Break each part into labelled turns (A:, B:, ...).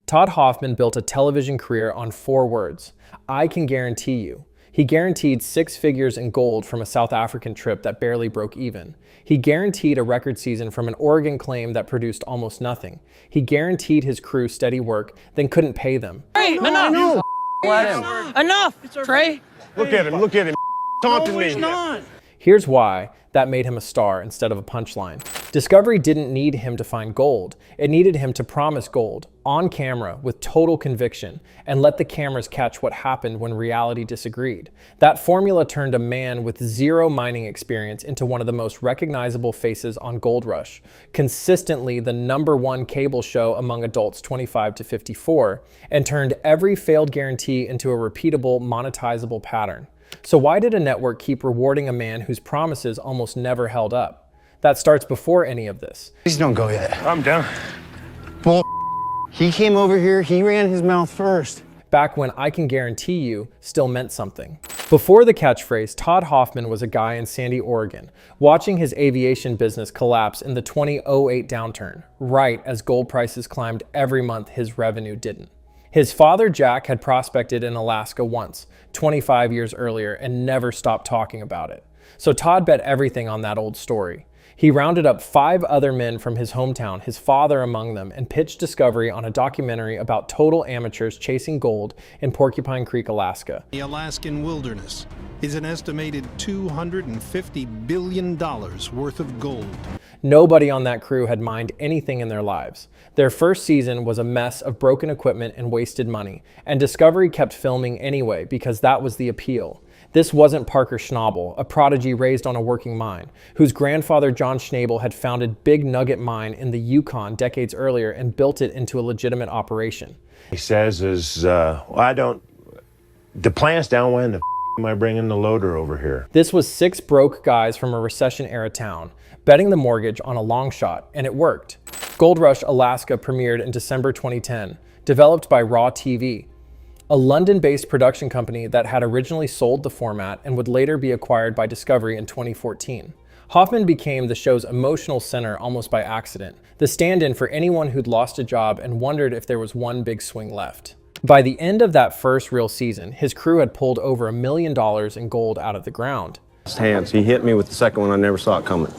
A: Todd Hoffman built a television career on 4 words: I can guarantee you. He guaranteed 6 figures in gold from a South African trip that barely broke even. He guaranteed a record season from an Oregon claim that produced almost nothing. He guaranteed his crew steady work, then couldn't pay them.
B: Hey, enough! Enough, Trey!
C: Look at him, taunting me.
B: Not.
A: Here's why that made him a star instead of a punchline. Discovery didn't need him to find gold. It needed him to promise gold, on camera, with total conviction, and let the cameras catch what happened when reality disagreed. That formula turned a man with 0 mining experience into one of the most recognizable faces on Gold Rush, consistently the #1 cable show among adults 25 to 54, and turned every failed guarantee into a repeatable, monetizable pattern. So why did a network keep rewarding a man whose promises almost never held up? That starts before any of this.
D: Please don't go yet.
C: I'm down.
D: Bull. He came over here, he ran his mouth first.
A: Back when I can guarantee you still meant something. Before the catchphrase, Todd Hoffman was a guy in Sandy, Oregon, watching his aviation business collapse in the 2008 downturn, right as gold prices climbed every month his revenue didn't. His father, Jack, had prospected in Alaska once, 25 years earlier, and never stopped talking about it. So Todd bet everything on that old story. He rounded up 5 other men from his hometown, his father among them, and pitched Discovery on a documentary about total amateurs chasing gold in Porcupine Creek, Alaska.
E: The Alaskan wilderness is an estimated $250 billion worth of gold.
A: Nobody on that crew had mined anything in their lives. Their first season was a mess of broken equipment and wasted money, and Discovery kept filming anyway because that was the appeal. This wasn't Parker Schnabel, a prodigy raised on a working mine, whose grandfather John Schnabel had founded Big Nugget Mine in the Yukon decades earlier and built it into a legitimate operation.
C: He says the plant's down. When the am I bringing the loader over here?
A: This was 6 broke guys from a recession-era town, betting the mortgage on a long shot, and it worked. Gold Rush Alaska premiered in December 2010, developed by Raw TV, a London-based production company that had originally sold the format and would later be acquired by Discovery in 2014. Hoffman became the show's emotional center almost by accident, the stand-in for anyone who'd lost a job and wondered if there was one big swing left. By the end of that first real season, his crew had pulled over $1 million in gold out of the ground.
F: Hands. He hit me with the second one. I never saw it coming.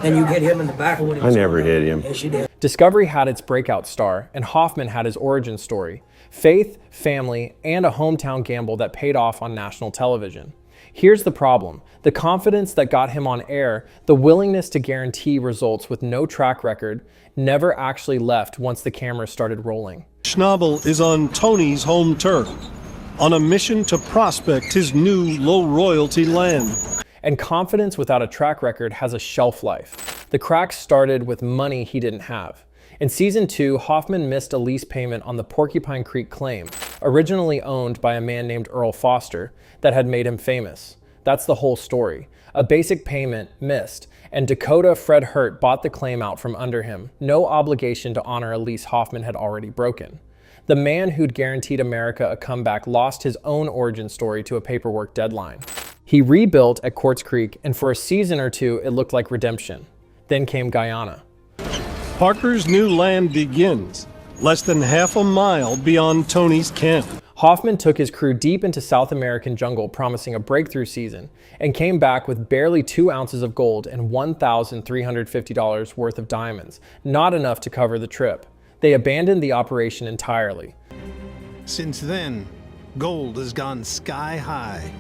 B: And you hit him in the back when he
F: I
B: was
F: never
B: going
F: hit
B: up.
F: him.
B: Yes, you did.
A: Discovery had its breakout star, and Hoffman had his origin story: faith, family, and a hometown gamble that paid off on national television. Here's the problem: the confidence that got him on air, the willingness to guarantee results with no track record, never actually left once the cameras started rolling.
E: Schnabel is on Tony's home turf, on a mission to prospect his new low-royalty land.
A: And confidence without a track record has a shelf life. The cracks started with money he didn't have. In season 2, Hoffman missed a lease payment on the Porcupine Creek claim, originally owned by a man named Earl Foster, that had made him famous. That's the whole story. A basic payment missed, and Dakota Fred Hurt bought the claim out from under him, no obligation to honor a lease Hoffman had already broken. The man who'd guaranteed America a comeback lost his own origin story to a paperwork deadline. He rebuilt at Quartz Creek, and for a season or 2, it looked like redemption. Then came Guyana.
E: Parker's new land begins, less than half a mile beyond Tony's camp.
A: Hoffman took his crew deep into South American jungle, promising a breakthrough season, and came back with barely 2 ounces of gold and $1,350 worth of diamonds, not enough to cover the trip. They abandoned the operation entirely.
E: Since then, gold has gone sky high.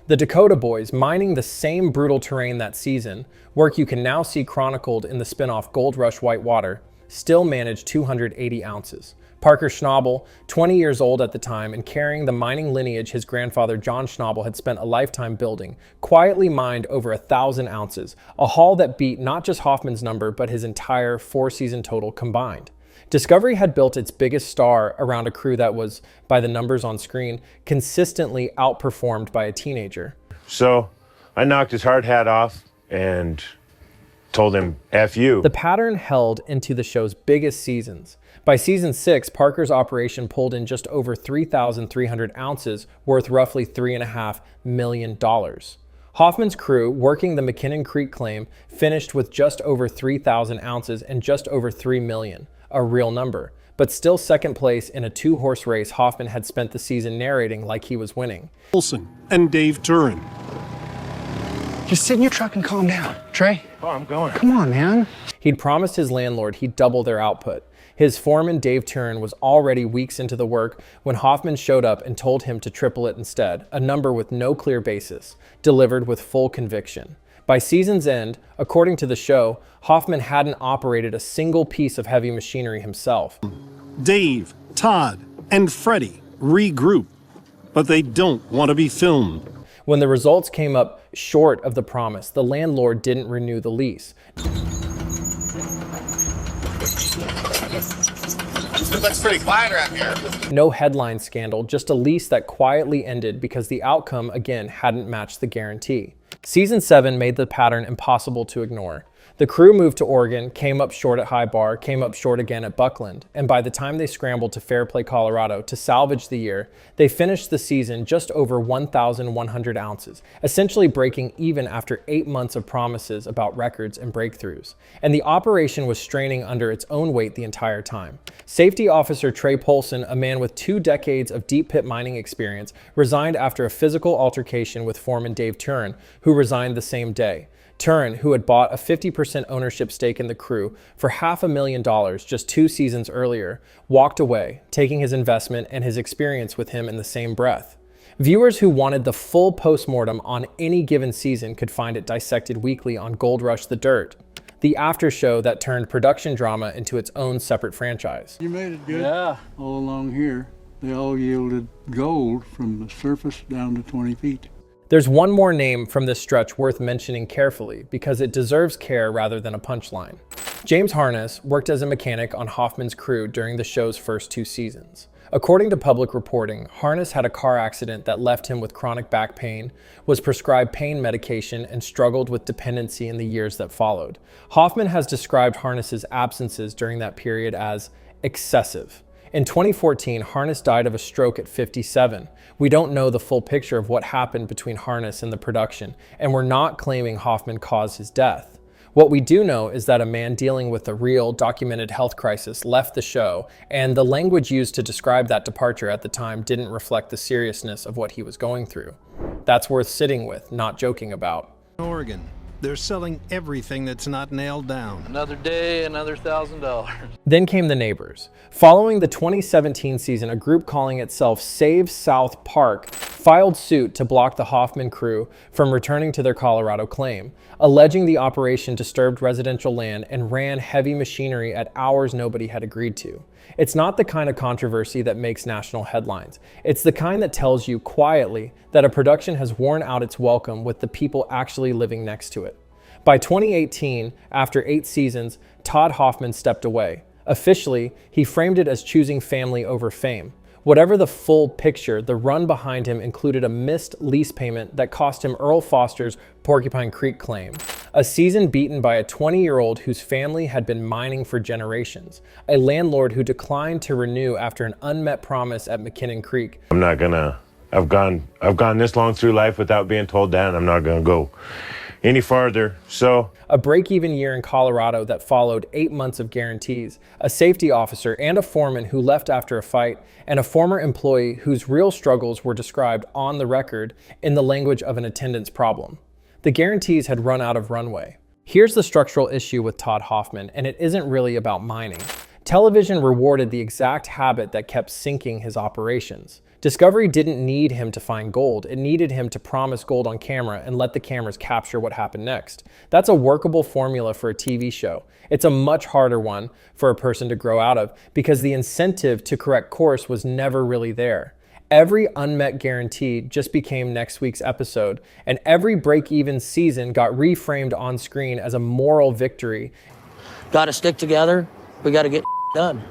A: The Dakota Boys, mining the same brutal terrain that season, work you can now see chronicled in the spin-off Gold Rush Whitewater, still managed 280 ounces. Parker Schnabel, 20 years old at the time and carrying the mining lineage his grandfather John Schnabel had spent a lifetime building, quietly mined over 1,000 ounces, a haul that beat not just Hoffman's number but his entire 4-season total combined. Discovery had built its biggest star around a crew that was, by the numbers on screen, consistently outperformed by a teenager.
C: So I knocked his hard hat off and told him, F you.
A: The pattern held into the show's biggest seasons. By season 6, Parker's operation pulled in just over 3,300 ounces, worth roughly $3.5 million. Hoffman's crew, working the McKinnon Creek claim, finished with just over 3,000 ounces and just over $3 million, a real number. but still second place in a 2-horse race Hoffman had spent the season narrating like he was winning.
E: Olson and Dave Turin.
D: Just sit in your truck and calm down. Trey?
C: Oh, I'm going.
D: Come on, man.
A: He'd promised his landlord he'd double their output. His foreman, Dave Turin, was already weeks into the work when Hoffman showed up and told him to triple it instead, a number with no clear basis, delivered with full conviction. By season's end, according to the show, Hoffman hadn't operated a single piece of heavy machinery himself.
E: Dave, Todd, and Freddie regroup, but they don't want to be filmed.
A: When the results came up short of the promise, the landlord didn't renew the lease.
G: Looks pretty quiet around here.
A: No headline scandal, just a lease that quietly ended because the outcome, again, hadn't matched the guarantee. Season 7 made the pattern impossible to ignore. The crew moved to Oregon, came up short at High Bar, came up short again at Buckland, and by the time they scrambled to Fairplay, Colorado to salvage the year, they finished the season just over 1,100 ounces, essentially breaking even after 8 months of promises about records and breakthroughs. And the operation was straining under its own weight the entire time. Safety officer Trey Polson, a man with 2 decades of deep pit mining experience, resigned after a physical altercation with foreman Dave Turin, who resigned the same day. Turin, who had bought a 50% ownership stake in the crew for $500,000 just 2 seasons earlier, walked away, taking his investment and his experience with him in the same breath. Viewers who wanted the full postmortem on any given season could find it dissected weekly on Gold Rush The Dirt, the after show that turned production drama into its own separate franchise.
H: You made it good. Yeah, all along here, they all yielded gold from the surface down to 20 feet.
A: There's one more name from this stretch worth mentioning carefully because it deserves care rather than a punchline. James Harness worked as a mechanic on Hoffman's crew during the show's first 2 seasons. According to public reporting, Harness had a car accident that left him with chronic back pain, was prescribed pain medication, and struggled with dependency in the years that followed. Hoffman has described Harness's absences during that period as excessive. In 2014, Harness died of a stroke at 57. We don't know the full picture of what happened between Harness and the production, and we're not claiming Hoffman caused his death. What we do know is that a man dealing with a real, documented health crisis left the show, and the language used to describe that departure at the time didn't reflect the seriousness of what he was going through. That's worth sitting with, not joking about.
I: Oregon. They're selling everything that's not nailed down.
B: Another day, another $1,000.
A: Then came the neighbors. Following the 2017 season, a group calling itself Save South Park filed suit to block the Hoffman crew from returning to their Colorado claim, alleging the operation disturbed residential land and ran heavy machinery at hours nobody had agreed to. It's not the kind of controversy that makes national headlines. It's the kind that tells you quietly that a production has worn out its welcome with the people actually living next to it. By 2018, after 8 seasons, Todd Hoffman stepped away. Officially, he framed it as choosing family over fame. Whatever the full picture, the run behind him included a missed lease payment that cost him Earl Foster's Porcupine Creek claim, a season beaten by a 20-year-old whose family had been mining for generations, a landlord who declined to renew after an unmet promise at McKinnon Creek.
C: I've gone this long through life without being told that, and I'm not gonna go any farther, so.
A: A break-even year in Colorado that followed 8 months of guarantees, a safety officer and a foreman who left after a fight, and a former employee whose real struggles were described on the record in the language of an attendance problem. The guarantees had run out of runway. Here's the structural issue with Todd Hoffman, and it isn't really about mining. Television rewarded the exact habit that kept sinking his operations. Discovery didn't need him to find gold. It needed him to promise gold on camera and let the cameras capture what happened next. That's a workable formula for a TV show. It's a much harder one for a person to grow out of because the incentive to correct course was never really there. Every unmet guarantee just became next week's episode, and every break-even season got reframed on screen as a moral victory.
B: Gotta stick together. We gotta get done.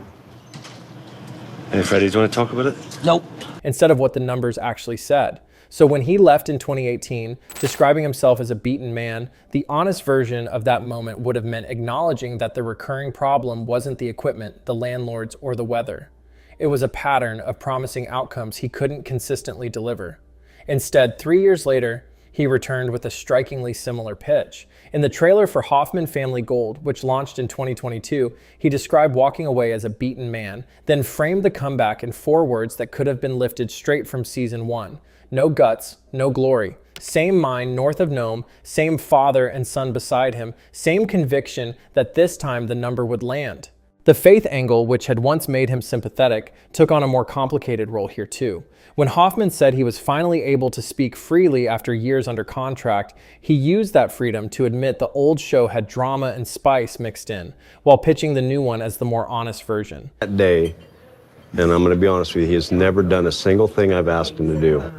F: Hey, Freddie, do you want to talk about it?
B: Nope.
A: Instead of what the numbers actually said. So when he left in 2018, describing himself as a beaten man, the honest version of that moment would have meant acknowledging that the recurring problem wasn't the equipment, the landlords, or the weather. It was a pattern of promising outcomes he couldn't consistently deliver. Instead, 3 years later, he returned with a strikingly similar pitch. In the trailer for Hoffman Family Gold, which launched in 2022, he described walking away as a beaten man, then framed the comeback in 4 words that could have been lifted straight from season 1. No guts, no glory. Same mind north of Nome, same father and son beside him, same conviction that this time the number would land. The faith angle, which had once made him sympathetic, took on a more complicated role here too. When Hoffman said he was finally able to speak freely after years under contract, he used that freedom to admit the old show had drama and spice mixed in, while pitching the new one as the more honest version.
J: That day, and I'm going to be honest with you, he has never done a single thing I've asked him to do.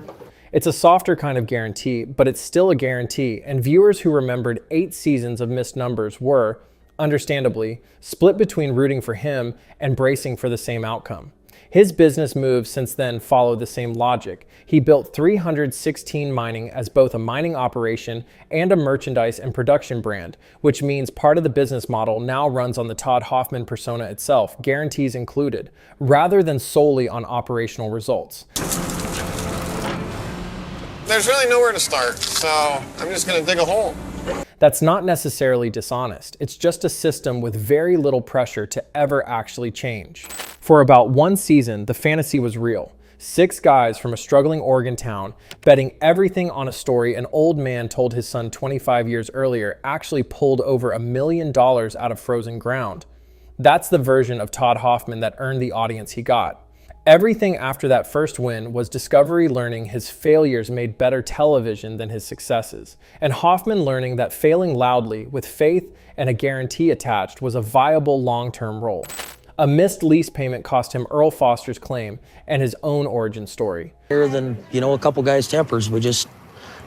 A: It's a softer kind of guarantee, but it's still a guarantee, and viewers who remembered 8 seasons of missed numbers were, understandably, split between rooting for him and bracing for the same outcome. His business moves since then follow the same logic. He built 316 Mining as both a mining operation and a merchandise and production brand, which means part of the business model now runs on the Todd Hoffman persona itself, guarantees included, rather than solely on operational results.
G: There's really nowhere to start, so I'm just gonna dig a hole.
A: That's not necessarily dishonest. It's just a system with very little pressure to ever actually change. For about 1 season, the fantasy was real. 6 guys from a struggling Oregon town betting everything on a story an old man told his son 25 years earlier actually pulled over $1 million out of frozen ground. That's the version of Todd Hoffman that earned the audience he got. Everything after that first win was Discovery learning his failures made better television than his successes, and Hoffman learning that failing loudly with faith and a guarantee attached was a viable long-term role. A missed lease payment cost him Earl Foster's claim and his own origin story.
B: Better than, a couple guys' tempers. We just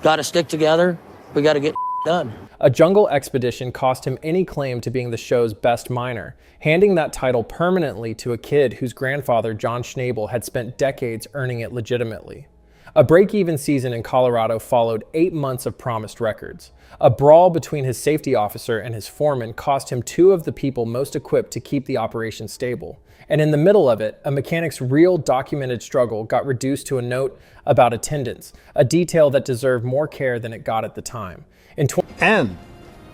B: got to stick together. We got to get done.
A: A jungle expedition cost him any claim to being the show's best miner, handing that title permanently to a kid whose grandfather, John Schnabel, had spent decades earning it legitimately. A break-even season in Colorado followed 8 months of promised records. A brawl between his safety officer and his foreman cost him 2 of the people most equipped to keep the operation stable. And in the middle of it, a mechanic's real documented struggle got reduced to a note about attendance, a detail that deserved more care than it got at the time.
E: And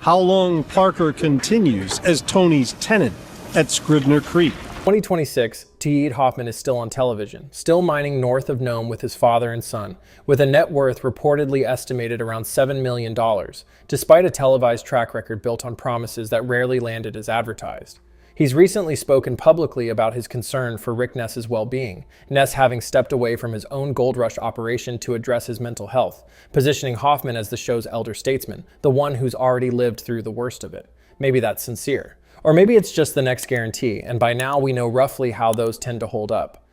E: how long Parker continues as Tony's tenant at Scribner Creek.
A: 2026, Todd Hoffman is still on television, still mining north of Nome with his father and son, with a net worth reportedly estimated around $7 million, despite a televised track record built on promises that rarely landed as advertised. He's recently spoken publicly about his concern for Rick Ness's well-being, Ness having stepped away from his own gold rush operation to address his mental health, positioning Hoffman as the show's elder statesman, the one who's already lived through the worst of it. Maybe that's sincere. Or maybe it's just the next guarantee, and by now we know roughly how those tend to hold up.